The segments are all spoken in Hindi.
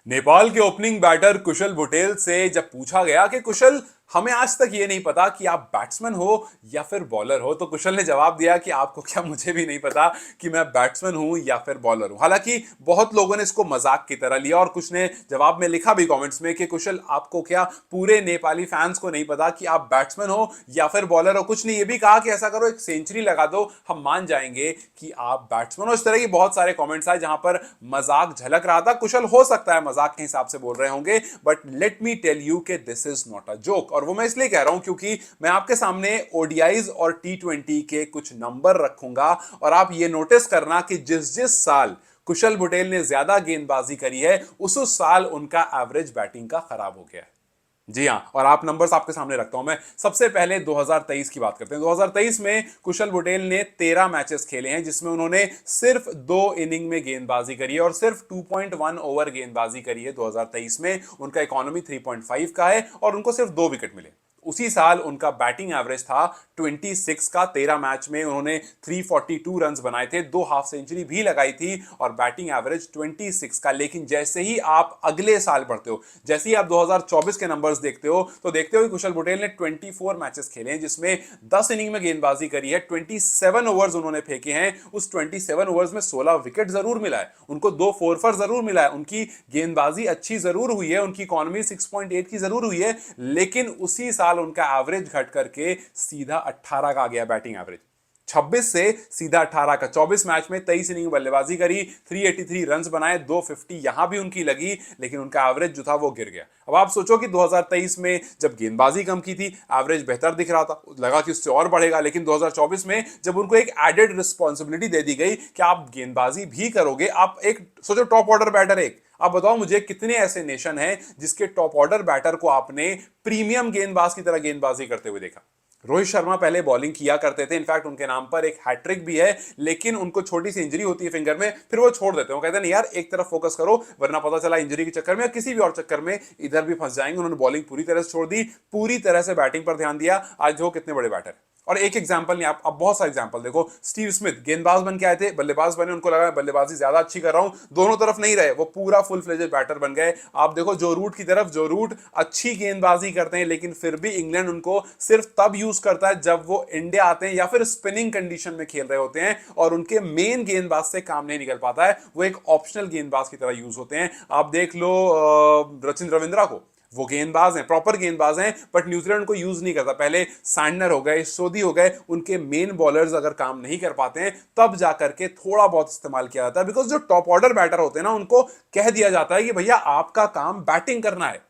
नेपाल के ओपनिंग बैटर कुशल बुटेल से जब पूछा गया कि कुशल, हमें आज तक ये नहीं पता कि आप बैट्समैन हो या फिर बॉलर हो, तो कुशल ने जवाब दिया कि आपको क्या, मुझे भी नहीं पता कि मैं बैट्समैन हूं या फिर बॉलर हूं। हालांकि बहुत लोगों ने इसको मजाक की तरह लिया और कुछ ने जवाब में लिखा भी कमेंट्स में कि कुशल, आपको क्या पूरे नेपाली फैंस को नहीं पता कि आप बैट्समैन हो या फिर बॉलर हो। कुछ ने ये भी कहा कि ऐसा करो, एक सेंचुरी लगा दो, हम मान जाएंगे कि आप बैट्समैन हो। इस तरह की बहुत सारे कमेंट्स आए जहां पर मजाक झलक रहा था। कुशल हो सकता है मजाक के हिसाब से बोल रहे होंगे, but let me tell you कि this is not a joke. और वो मैं इसलिए कह रहा हूं क्योंकि मैं आपके सामने ओडीआईज और टी20 के कुछ नंबर रखूंगा और आप ये नोटिस करना कि जिस जिस साल कुशल बुटेल ने ज्यादा गेंदबाजी करी है उस साल उनका एवरेज बैटिंग का खराब हो गया है। जी हां, और आप नंबर्स आपके सामने रखता हूं मैं। सबसे पहले 2023 की बात करते हैं। 2023 में कुशल बुटेल ने 13 मैचेस खेले हैं जिसमें उन्होंने सिर्फ 2 इनिंग में गेंदबाजी करी है और सिर्फ 2.1 ओवर गेंदबाजी करी है। 2023 में उनका इकोनॉमी 3.5 का है और उनको सिर्फ 2 विकेट मिले। उसी साल उनका बैटिंग एवरेज था 26 का। 13 मैच में उन्होंने 342 रन बनाए थे, 2 हाफ सेंचुरी भी लगाई थी और बैटिंग एवरेज 26 का। लेकिन जैसे ही आप अगले साल बढ़ते हो, जैसे ही आप 2024 के नंबर्स देखते हो, तो देखते हो कि कुशल बुटेल ने 24 मैचेस खेले हैं जिसमें 10 इनिंग में गेंदबाजी करी है, 27 ओवर्स उन्होंने फेंके हैं। उस 27 ओवर्स में 16 विकेट जरूर मिला है उनको, 2 फोरफर जरूर मिला है, उनकी गेंदबाजी अच्छी जरूर हुई है, उनकी इकोनॉमी 6.8 की जरूर हुई है। लेकिन उसी साल उनका एवरेज घट करके सीधा 18 का आ गया बैटिंग एवरेज। 26 से सीधा 18 का। 24 मैच में 23 इनिंग बल्लेबाजी करी, 383 रन्स बनाए, 250 यहां भी उनकी लगी, लेकिन उनका एवरेज जो था वो गिर गया। अब आप सोचो कि 2023 में जब गेंदबाजी कम की थी, एवरेज बेहतर दिख रहा था, लगा कि उससे और बढ़ेगा। लेकिन 2024 में जब उनको एक एडेड रिस्पॉन्सिबिलिटी दे दी गई कि आप गेंदबाजी भी करोगे, आप एक सोचो टॉप ऑर्डर बैटर, एक आप बताओ मुझे कितने ऐसे नेशन हैं जिसके टॉप ऑर्डर बैटर को आपने प्रीमियम गेंदबाज की तरह गेंदबाजी करते हुए देखा। रोहित शर्मा पहले बॉलिंग किया करते थे, इनफैक्ट उनके नाम पर एक हैट्रिक भी है, लेकिन उनको छोटी सी इंजरी होती है फिंगर में, फिर वो छोड़ देते हैं। वो कहते हैं नहीं यार, एक तरफ फोकस करो, वरना पता चला इंजरी के चक्कर में या किसी भी और चक्कर में इधर भी फंस जाएंगे। उन्होंने बॉलिंग पूरी तरह से छोड़ दी, पूरी तरह से बैटिंग पर ध्यान दिया। आज वो कितने बड़े बैटर। और एक एग्जांपल नहीं, आप अब बहुत सारे एग्जांपल देखो। स्टीव स्मिथ गेंदबाज बन के आए थे, बल्लेबाज बने, उनको लगा बल्लेबाजी ज्यादा अच्छी कर रहा हूं, दोनों तरफ नहीं रहे, वो पूरा फुल फ्लेजेड बैटर बन गए। आप देखो जो रूट की तरफ, जो रूट अच्छी गेंदबाजी करते हैं, लेकिन फिर भी इंग्लैंड उनको सिर्फ तब यूज करता है जब वो इंडिया आते हैं या फिर स्पिनिंग कंडीशन में खेल रहे होते हैं और उनके मेन गेंदबाज से काम नहीं निकल पाता है, वो एक ऑप्शनल गेंदबाज की तरह यूज होते हैं। आप देख लो रचिन रविंद्रा को, वो गेंदबाज हैं, प्रॉपर गेंदबाज हैं, बट न्यूजीलैंड को यूज नहीं करता। पहले सैंडनर हो गए, सोधी हो गए, उनके मेन बॉलर्स अगर काम नहीं कर पाते हैं तब जाकर के थोड़ा बहुत इस्तेमाल किया जाता है। बिकॉज जो टॉप ऑर्डर बैटर होते हैं ना, उनको कह दिया जाता है कि भैया आपका काम बैटिंग करना है।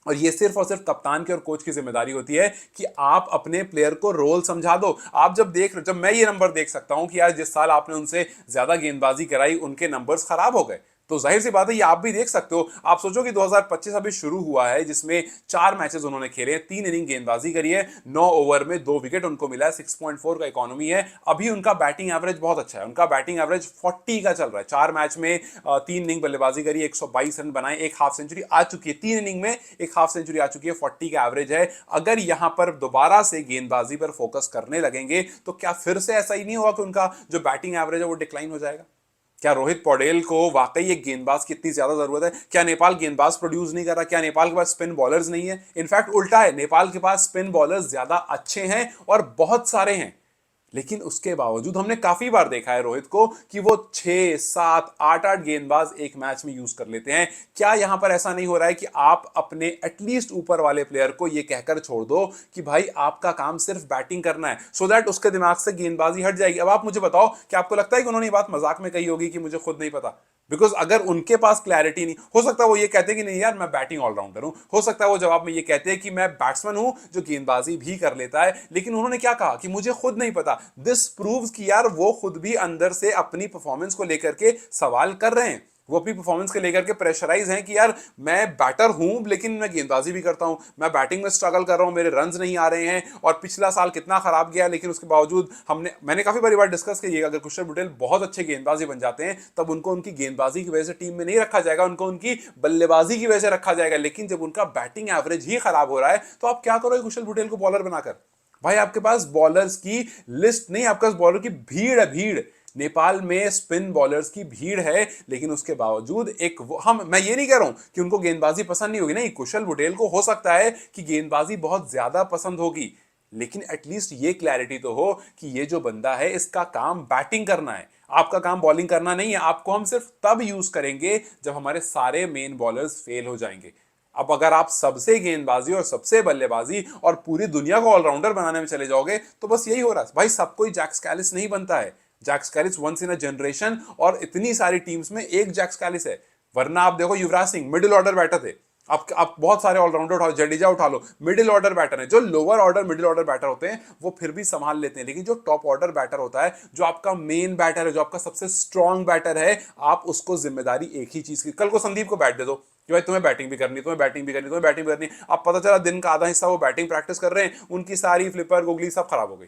और ये सिर्फ और सिर्फ कप्तान की और कोच की जिम्मेदारी होती है कि आप अपने प्लेयर को रोल समझा दो। आप जब मैं ये नंबर देख सकता हूं कि यार जिस साल आपने उनसे ज्यादा गेंदबाजी कराई उनके नंबर्स खराब हो गए, तो जाहिर सी बात है ये आप भी देख सकते हो। आप सोचो कि 2025 अभी शुरू हुआ है जिसमें 4 मैचेस उन्होंने खेले हैं, 3 इनिंग गेंदबाजी करी है, 9 ओवर में 2 विकेट उनको मिला है, 6.4 का इकोनॉमी है। अभी उनका बैटिंग एवरेज बहुत अच्छा है, उनका बैटिंग एवरेज 40 का चल रहा है। 4 मैच में 3 इनिंग बल्लेबाजी करी, 122 रन बनाए, एक हाफ सेंचुरी आ चुकी है। 3 इनिंग में एक हाफ सेंचुरी आ चुकी है, 40 का एवरेज है। अगर यहां पर दोबारा से गेंदबाजी पर फोकस करने लगेंगे तो क्या फिर से ऐसा ही नहीं होगा कि उनका जो बैटिंग एवरेज है वो डिक्लाइन हो जाएगा? क्या रोहित पौडेल को वाकई एक गेंदबाज की इतनी ज्यादा जरूरत है? क्या नेपाल गेंदबाज प्रोड्यूस नहीं कर रहा? क्या नेपाल के पास स्पिन बॉलर्स नहीं है? इनफैक्ट उल्टा है, नेपाल के पास स्पिन बॉलर्स ज्यादा अच्छे हैं और बहुत सारे हैं। लेकिन उसके बावजूद हमने काफी बार देखा है रोहित को कि वो 6 7 8 8 गेंदबाज एक मैच में यूज कर लेते हैं। क्या यहां पर ऐसा नहीं हो रहा है कि आप अपने एटलीस्ट ऊपर वाले प्लेयर को ये कहकर छोड़ दो कि भाई आपका काम सिर्फ बैटिंग करना है, सो दैट उसके दिमाग से गेंदबाजी हट जाएगी? अब आप मुझे बताओ कि आपको लगता है कि उन्होंने ये बात मजाक में कही होगी कि मुझे खुद नहीं पता? बिकॉज अगर उनके पास क्लैरिटी नहीं, हो सकता है वो ये कहते कि नहीं यार मैं बैटिंग ऑलराउंडर हूं, हो सकता है वो जवाब में ये कहते हैं कि मैं बैट्समैन हूं जो गेंदबाजी भी कर लेता है। लेकिन उन्होंने क्या कहा कि मुझे खुद नहीं पता। दिस प्रूव्स कि यार वो खुद भी अंदर से अपनी परफॉर्मेंस को लेकर के सवाल कर रहे हैं, वो अपनी परफॉर्मेंस के लेकर के प्रेशराइज हैं कि यार मैं बैटर हूं लेकिन मैं गेंदबाजी भी करता हूं, मैं बैटिंग में स्ट्रगल कर रहा हूं, मेरे रन्स नहीं आ रहे हैं और पिछला साल कितना खराब गया। लेकिन उसके बावजूद मैंने काफी बड़ी बार डिस्कस की है, अगर कुशल बुटेल बहुत अच्छे गेंदबाजी बन जाते हैं तब उनको उनकी गेंदबाजी की वजह से टीम में नहीं रखा जाएगा, उनको उनकी बल्लेबाजी की वजह से रखा जाएगा। लेकिन जब उनका बैटिंग एवरेज ही खराब हो रहा है तो आप क्या करोगे कुशल बुटेल को बॉलर बनाकर? भाई आपके पास बॉलर्स की लिस्ट नहीं, आपके पास बॉलर की भीड़ है, भीड़। नेपाल में स्पिन बॉलर्स की भीड़ है, लेकिन उसके बावजूद मैं ये नहीं कह रहा हूं कि उनको गेंदबाजी पसंद नहीं होगी, नहीं, कुशल बुटेल को हो सकता है कि गेंदबाजी बहुत ज्यादा पसंद होगी, लेकिन एटलीस्ट ये क्लैरिटी तो हो कि ये जो बंदा है इसका काम बैटिंग करना है, आपका काम बॉलिंग करना नहीं है। आपको हम सिर्फ तब यूज करेंगे जब हमारे सारे मेन बॉलर्स फेल हो जाएंगे। अब अगर आप सबसे गेंदबाजी और सबसे बल्लेबाजी और पूरी दुनिया को ऑलराउंडर बनाने में चले जाओगे तो बस यही हो रहा है भाई, सब कोई जैक स्कैलिस नहीं बनता है। Jacques Kallis once in a generation, और इतनी सारी टीम्स में एक जैक स्कैलिस है। वरना आप देखो Yuvraj Singh middle order batter थे, आप बहुत सारे ऑलराउंडर उठा लो, जडेजा उठा लो, मिडिल ऑर्डर बैटर है। जो lower order middle order batter होते हैं वो फिर भी संभाल लेते हैं, लेकिन जो टॉप ऑर्डर बैटर होता है, जो आपका मेन बैटर है, जो आपका सबसे स्ट्रांग बैटर है, आप उसको जिम्मेदारी एक ही चीज की, कल को संदीप को बैट दे दो कि भाई तुम्हें बैटिंग भी करनी, तुम्हें बैटिंग भी करनी, तुम्हें बैटिंग भी करनी, अब पता चला दिन का आधा हिस्सा वो बैटिंग प्रैक्टिस कर रहे हैं, उनकी सारी फ्लिपर गुगली सब खराब हो गई।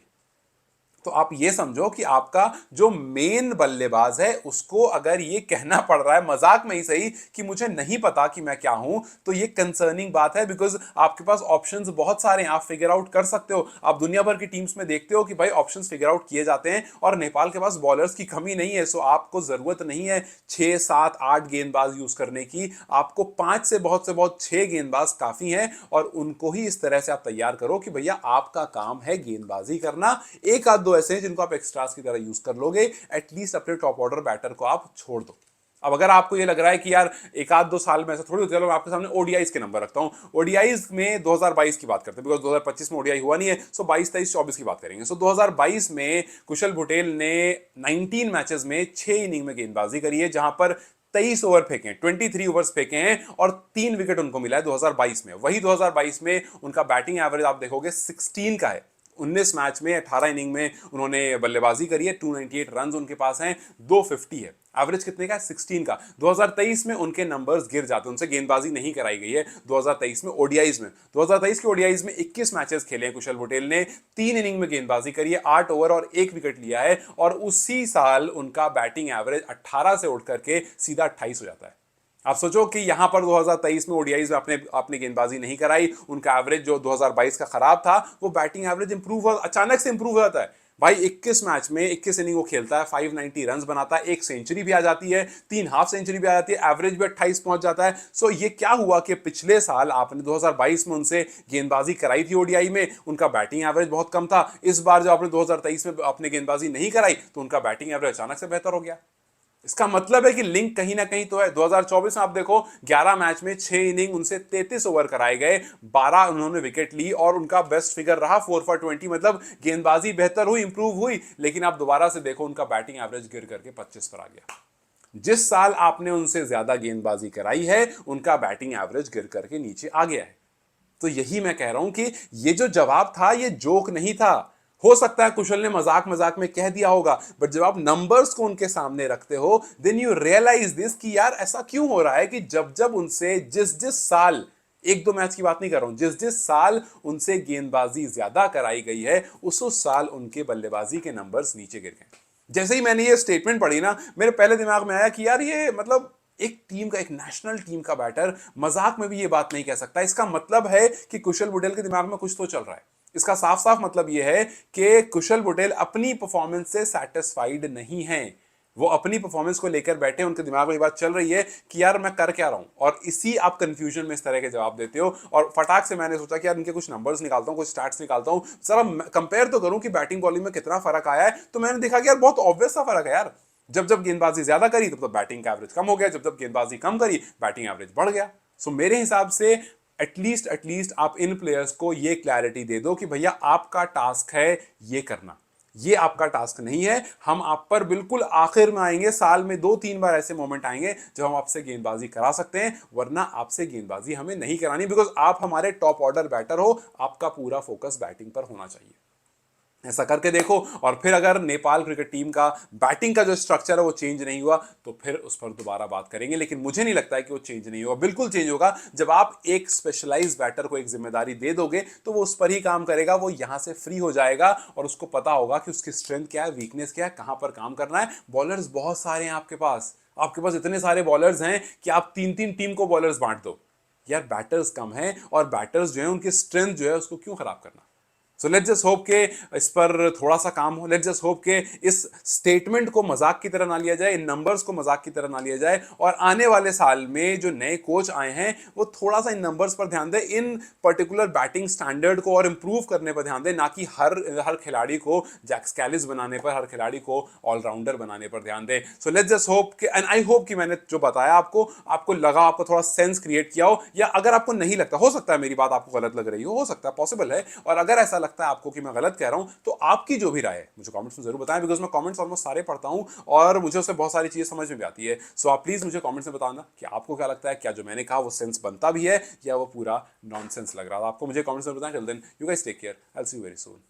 तो आप ये समझो कि आपका जो मेन बल्लेबाज है उसको अगर ये कहना पड़ रहा है मजाक में ही सही कि मुझे नहीं पता कि मैं क्या हूं, तो ये कंसर्निंग बात है, बिकॉज आपके पास ऑप्शंस बहुत सारे हैं, आप फिगर आउट कर सकते हो। आप दुनिया भर की टीम्स में देखते हो कि भाई ऑप्शंस फिगर आउट किए जाते हैं, और नेपाल के पास बॉलर्स की कमी नहीं है। सो आपको जरूरत नहीं है 6 7 8 गेंदबाज यूज करने की, आपको 5 से बहुत 6 गेंदबाज काफी हैं, और उनको ही इस तरह से आप तैयार करो कि भैया आपका काम है गेंदबाजी करना। एक आध दो ऐसे हैं जिनको आप एक्स्ट्रास की तरह यूज कर लोगे, एटलीस्ट अपने टॉप ऑर्डर बैटर को आप छोड़ दो। अब अगर आपको ये लग रहा है कि यार एक आध दो साल में ऐसा थोड़ी होता है, चलो मैं आपके सामने ओडीआईज के नंबर रखता हूं। ओडीआईज में 2022 की बात करते हैं, बिकॉज 2025 में ओडीआई हुआ नहीं है, सो 22 23 24 की बात करेंगे। सो 2022 में कुशल बुटेल ने 19 मैचेस में 6 इनिंग में गेंदबाजी करी है, जहां पर 23 ओवर फेंके, 23 ओवर्स फेंके हैं, और 3 विकेट उनको मिला है 2022 में। वही 2022 में उनका बैटिंग एवरेज आप देखोगे 16 का है। 19 मैच में 18 इनिंग में उन्होंने बल्लेबाजी करी है, 298 रन उनके पास हैं, 250 है। एवरेज कितने का है? 16 का। 2023 में उनके नंबर्स गिर जाते हैं, उनसे गेंदबाजी नहीं कराई गई है 2023 में ओडीआईज में। 2023 के ओडीआईज में 21 मैचेस खेले हैं कुशल बुटेल ने, 3 इनिंग में गेंदबाजी करी है, 8 ओवर और 1 विकेट लिया है, और उसी साल उनका बैटिंग एवरेज 18 से उठ करके सीधा 28 हो जाता है। आप सोचो कि यहां पर 2023 में ओडीआईज में अपनी गेंदबाजी नहीं कराई, उनका एवरेज जो 2022 का खराब था, वो बैटिंग एवरेज इंप्रूव अचानक से इंप्रूव हो जाता है। भाई 21 मैच में 21 इनिंग वो खेलता है, 590 रन बनाता है, एक सेंचुरी भी आ जाती है, 3 हाफ सेंचुरी भी आ जाती है, एवरेज भी 28 पहुंच जाता है। सो ये क्या हुआ कि पिछले साल आपने 2022 में उनसे गेंदबाजी कराई थी ओडीआई में, उनका बैटिंग एवरेज बहुत कम था। इस बार जब आपने 2023 में अपनी गेंदबाजी नहीं कराई तो उनका बैटिंग एवरेज अचानक से बेहतर हो गया। इसका मतलब है कि लिंक कहीं ना कहीं तो है। 2024 में आप देखो 11 मैच में 6 इनिंग, उनसे 33 ओवर कराए गए, 12 उन्होंने विकेट ली, और उनका बेस्ट फिगर रहा 4 for 20। मतलब गेंदबाजी बेहतर हुई, इंप्रूव हुई, लेकिन आप दोबारा से देखो उनका बैटिंग एवरेज गिर करके 25 पर आ गया। जिस साल आपने उनसे ज्यादा गेंदबाजी कराई है उनका बैटिंग एवरेज गिर करके नीचे आ गया है। तो यही मैं कह रहा हूं कि ये जो जवाब था ये जोक नहीं था। हो सकता है कुशल ने मजाक मजाक में कह दिया होगा, बट जब आप नंबर्स को उनके सामने रखते हो देन यू रियलाइज दिस कि यार ऐसा क्यों हो रहा है कि जब जब उनसे जिस जिस साल, एक दो मैच की बात नहीं कर रहा हूं, जिस जिस साल उनसे गेंदबाजी ज्यादा कराई गई है उस साल उनके बल्लेबाजी के नंबर्स नीचे गिर गए। जैसे ही मैंने ये स्टेटमेंट पढ़ी ना, मेरे पहले दिमाग में आया कि यार ये मतलब एक टीम का, एक नेशनल टीम का बैटर मजाक में भी ये बात नहीं कह सकता। इसका मतलब है कि कुशल बुटेल के दिमाग में कुछ तो चल रहा है। इसका साफ साफ मतलब यह है कि कुशल बुटेल अपनी परफॉर्मेंस से सेटिस्फाइड नहीं है। वो अपनी परफॉर्मेंस को लेकर बैठे, उनके दिमाग में ये बात चल रही है कि यार मैं कर क्या रहा हूं, और इसी आप कंफ्यूजन में इस तरह के जवाब देते हो। और फटाक से मैंने सोचा कि यार इनके कुछ नंबर्स निकालता हूं, कुछ स्टैट्स निकालता हूं, जरा कंपेयर तो करूं कि बैटिंग बॉलिंग में कितना फर्क आया है। तो मैंने देखा कि यार बहुत ऑब्वियस सा फर्क है यार। जब जब गेंदबाजी ज्यादा करी तब तो बैटिंग का एवरेज कम हो गया, जब जब गेंदबाजी कम करी बैटिंग एवरेज बढ़ गया। सो मेरे हिसाब से एटलीस्ट आप इन प्लेयर्स को ये क्लैरिटी दे दो कि भैया आपका टास्क है ये करना, ये आपका टास्क नहीं है। हम आप पर बिल्कुल आखिर में आएंगे, साल में 2 3 बार ऐसे मोमेंट आएंगे जब हम आपसे गेंदबाजी करा सकते हैं, वरना आपसे गेंदबाजी हमें नहीं करानी, बिकॉज आप हमारे टॉप ऑर्डर बैटर हो, आपका पूरा फोकस बैटिंग पर होना चाहिए। ऐसा करके देखो, और फिर अगर नेपाल क्रिकेट टीम का बैटिंग का जो स्ट्रक्चर है वो चेंज नहीं हुआ तो फिर उस पर दोबारा बात करेंगे। लेकिन मुझे नहीं लगता है कि वो चेंज नहीं होगा, बिल्कुल चेंज होगा जब आप एक स्पेशलाइज बैटर को एक जिम्मेदारी दे दोगे तो वो उस पर ही काम करेगा, वो यहां से फ्री हो जाएगा और उसको पता होगा कि उसकी स्ट्रेंथ क्या है, वीकनेस क्या है, कहां पर काम करना है। बॉलर्स बहुत सारे हैं आपके पास इतने सारे बॉलर्स हैं कि आप 3 3 टीम को बॉलर्स बांट दो। यार बैटर्स कम हैं, और बैटर्स जो है उनकी स्ट्रेंथ जो है उसको क्यों खराब करना। सो लेट्स जस्ट होप के इस पर थोड़ा सा काम हो, लेट्स जस्ट होप के इस स्टेटमेंट को मजाक की तरह ना लिया जाए, इन नंबर्स को मजाक की तरह ना लिया जाए, और आने वाले साल में जो नए कोच आए हैं वो थोड़ा सा इन नंबर्स पर ध्यान दें, इन पर्टिकुलर बैटिंग स्टैंडर्ड को और इंप्रूव करने पर ध्यान दें, ना कि हर हर खिलाड़ी को जैक स्कैलिस बनाने पर, हर खिलाड़ी को ऑलराउंडर बनाने पर ध्यान दें। सो लेट्स जस्ट होप कि, एंड आई होप कि मैंने जो बताया आपको लगा, आपको थोड़ा सेंस क्रिएट किया हो, या अगर आपको नहीं लगता, हो सकता है मेरी बात आपको गलत लग रही हो सकता है, पॉसिबल है, और अगर ऐसा लगता है आपको कि मैं गलत कह रहा हूं तो आपकी जो भी राय है मुझे कमेंट्स में जरूर बताएं, बिकॉज मैं कमेंट्स ऑलमोस्ट सारे पढ़ता हूं और मुझे उससे बहुत सारी चीजें समझ में भी आती है। सो आप प्लीज मुझे कमेंट्स में बताना कि आपको क्या लगता है, क्या जो मैंने कहा वो सेंस बनता भी है या वो पूरा नॉनसेंस लग रहा था आपको। मुझे कमेंट्स में बताएं। Till then you guys take care, I will see you very soon.